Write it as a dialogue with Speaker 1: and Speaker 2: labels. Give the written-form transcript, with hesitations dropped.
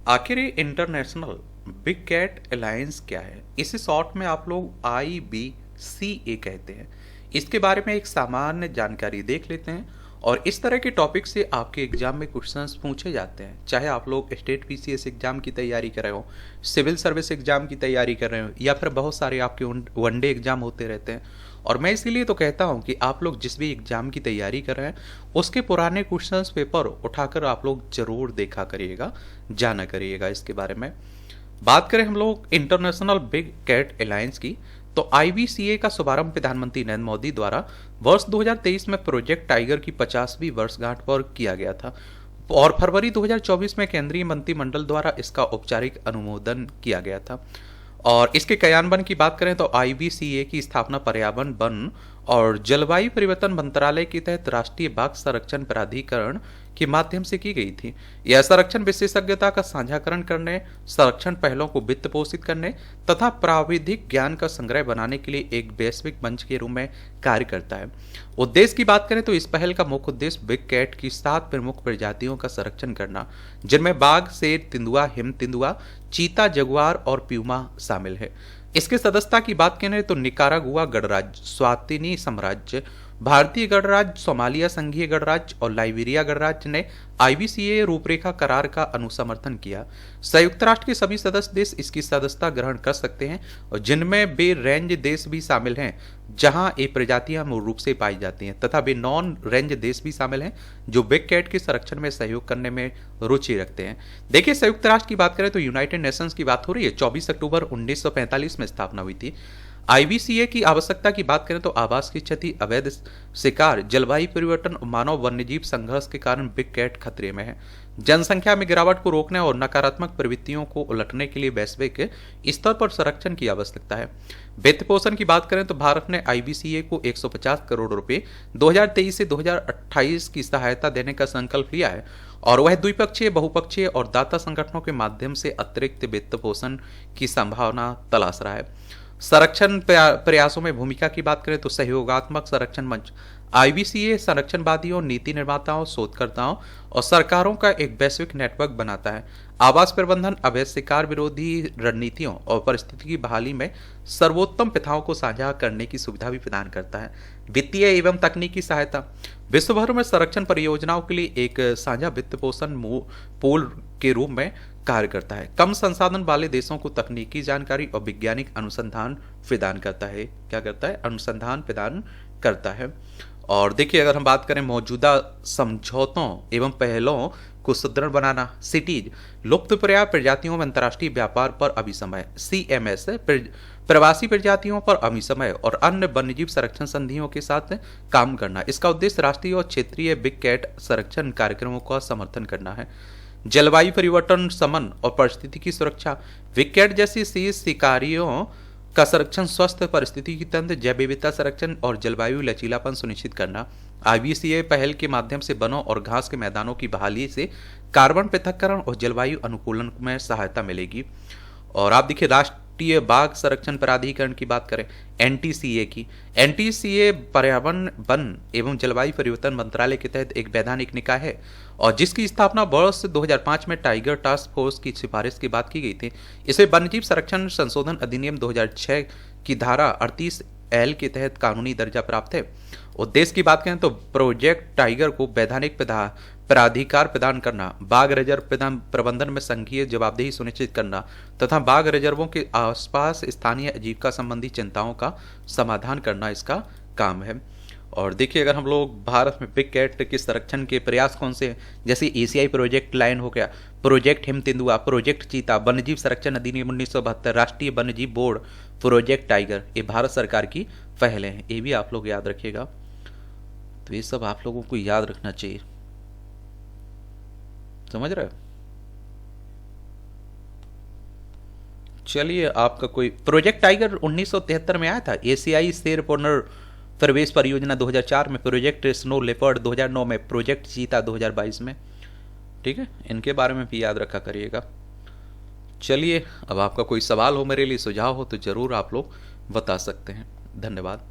Speaker 1: आखिर ये international big cat alliance क्या है? इसे शॉर्ट में आप लोग IBCA कहते हैं। इसके बारे में एक सामान्य जानकारी देख लेते हैं और इस तरह के टॉपिक से आपके एग्जाम में क्वेश्चंस पूछे जाते हैं, चाहे आप लोग स्टेट PCS एग्जाम की तैयारी कर रहे हो, सिविल सर्विस एग्जाम की तैयारी कर रहे हो, या फिर बहुत सारे आपके वनडे एग्जाम होते रहते हैं। और मैं इसीलिए तो कहता हूं कि आप लोग जिस भी एग्जाम की तैयारी कर रहे हैं उसके पुराने क्वेश्चंस पेपर उठाकर आप लोग जरूर देखा करिएगा, जाना करिएगा इसके बारे में। बात करें हम लोग इंटरनेशनल बिग कैट अलायंस की, तो IBCA का शुभारंभ प्रधानमंत्री नरेंद्र मोदी द्वारा वर्ष 2023 में प्रोजेक्ट टाइगर की 50वीं वर्षगांठ पर किया गया था और फरवरी 2024 में केंद्रीय मंत्रिमंडल द्वारा इसका औपचारिक अनुमोदन किया गया था। और इसके क्रियान्वयन की बात करें तो IBCA की स्थापना पर्यावरण, वन और जलवायु परिवर्तन मंत्रालय के तहत राष्ट्रीय बाघ संरक्षण प्राधिकरण के माध्यम से की गई थी। यह संरक्षण विशेषज्ञता का साझाकरण करने, संरक्षण पहलों को वित्त पोषित करने तथा प्राविधिक ज्ञान का संग्रह बनाने के लिए एक वैश्विक मंच के रूप में कार्य करता है। उद्देश्य की बात करें तो इस पहल का मुख्य उद्देश्य बिग कैट की 7 प्रमुख प्रजातियों का संरक्षण करना, जिनमें बाघ, शेर, तेंदुआ, हिम तेंदुआ, चीता, जगुआर और प्यूमा शामिल है। इसके सदस्यता की बात करें तो निकारागुआ गणराज्य, स्वातिनी साम्राज्य, भारतीय गणराज्य, सोमालिया संघीय गणराज्य और लाइबेरिया गणराज्य ने IBCA रूपरेखा करार का अनुसमर्थन किया। संयुक्त राष्ट्र के सभी सदस्य देश इसकी सदस्यता ग्रहण कर सकते हैं और जिनमें वे रेंज देश भी शामिल हैं जहां ये प्रजातियां मूल रूप से पाई जाती हैं, तथा वे नॉन रेंज देश भी शामिल हैं जो बिग कैट के संरक्षण में सहयोग करने में रुचि रखते हैं। देखिए, संयुक्त राष्ट्र की बात करें तो यूनाइटेड नेशंस की बात हो रही है। 24 अक्टूबर 1945 में स्थापना हुई थी। IBCA की आवश्यकता की बात करें तो आवास की क्षति, अवैध शिकार, जलवायु परिवर्तन और मानव वन्यजीव संघर्ष के कारण बिग कैट खतरे में है। जनसंख्या में गिरावट को रोकने और नकारात्मक प्रवृत्तियों को उलटने के लिए वैश्विक स्तर पर संरक्षण की आवश्यकता है। वित्त पोषण की बात करें तो भारत ने IBCA को 150 करोड़ रुपए 2023 से 2028 की सहायता देने का संकल्प लिया है और वह द्विपक्षीय, बहुपक्षीय और दाता संगठनों के माध्यम से अतिरिक्त वित्त पोषण की संभावना तलाश रहा है। संरक्षण प्रयासों में भूमिका की बात करें तो सहयोगात्मक संरक्षण मंच IBCA संरक्षणवादियों, नीति निर्माताओं, शोधकर्ताओं और सरकारों का एक वैश्विक नेटवर्क बनाता है। आवास प्रबंधन, अवैध शिकार विरोधी रणनीतियों और परिस्थिति की बहाली में सर्वोत्तम प्रथाओं को साझा करने की सुविधा भी प्रदान करता है। वित्तीय एवं तकनीकी सहायता विश्व भर में संरक्षण परियोजनाओं के लिए एक साझा वित्त पोषण पूल के रूप में कार्य करता है। कम संसाधन वाले देशों को तकनीकी जानकारी और वैज्ञानिक अनुसंधान प्रदान करता है। क्या करता है? अनुसंधान प्रदान करता है। और देखिए, अगर हम बात करें मौजूदा समझौतों एवं पहलों को सुदृढ़ बनाना, सिटीज, लुप्तप्राय प्रजातियों में अंतर्राष्ट्रीय व्यापार पर अभिसमय, CMS, प्रवासी प्रजातियों पर अभिसमय और अन्य वन्यजीव संरक्षण संधियों के साथ काम करना। इसका उद्देश्य राष्ट्रीय और क्षेत्रीय बिग कैट संरक्षण कार्यक्रमों का समर्थन करना है। जलवायु परिवर्तन शमन और परिस्थिति की सुरक्षा, बिग कैट जैसी शीर्ष शिकारियों का संरक्षण, स्वस्थ परिस्थिति की तंत्र, जैव विविधता संरक्षण और जलवायु लचीलापन सुनिश्चित करना। IBCA पहल के माध्यम से वनों और घास के मैदानों की बहाली से कार्बन पृथक्करण और जलवायु अनुकूलन में सहायता मिलेगी। और आप देखिए, राष्ट्रीय बाघ संरक्षण प्राधिकरण की बात करें, NTCA की, NTCA पर्यावरण, वन एवं जलवायु परिवर्तन मंत्रालय के तहत एक वैधानिक निकाय है और जिसकी स्थापना वर्ष 2005 में टाइगर टास्क फोर्स की सिफारिश की बात की गई थी। इसे वन्यजीव संरक्षण संशोधन अधिनियम 2006 की धारा 38L के तहत कानूनी दर्जा प्राप्त है। उद्देश्य की बात करें तो प्रोजेक्ट टाइगर को वैधानिक प्राधिकार प्रदान करना, बाघ रिजर्व प्रबंधन में संघीय जवाबदेही सुनिश्चित करना तथा बाघ रिजर्वों के आसपास स्थानीय आजीविका संबंधी चिंताओं का समाधान करना इसका काम है। और देखिए, अगर हम लोग भारत में बिग कैट के संरक्षण के प्रयास कौन से हैं, जैसे ACI प्रोजेक्ट लायन हो गया, प्रोजेक्ट हिम तेंदुआ, प्रोजेक्ट चीता, वन्यजीव संरक्षण अधिनियम 1972, राष्ट्रीय वन्यजीव बोर्ड, प्रोजेक्ट टाइगर, ये भारत सरकार की पहलें हैं। ये भी आप लोग याद रखिएगा। तो ये सब आप लोगों को याद रखना चाहिए, समझ रहे हो? चलिए, आपका कोई प्रोजेक्ट टाइगर 1973 में आया था, ACI शेर पुनर्प्रवेश परियोजना 2004 में, प्रोजेक्ट स्नो लेपर्ड 2009 में, प्रोजेक्ट चीता 2022 में। ठीक है, इनके बारे में भी याद रखा करिएगा। चलिए, अब आपका कोई सवाल हो, मेरे लिए सुझाव हो तो जरूर आप लोग बता सकते हैं। धन्यवाद।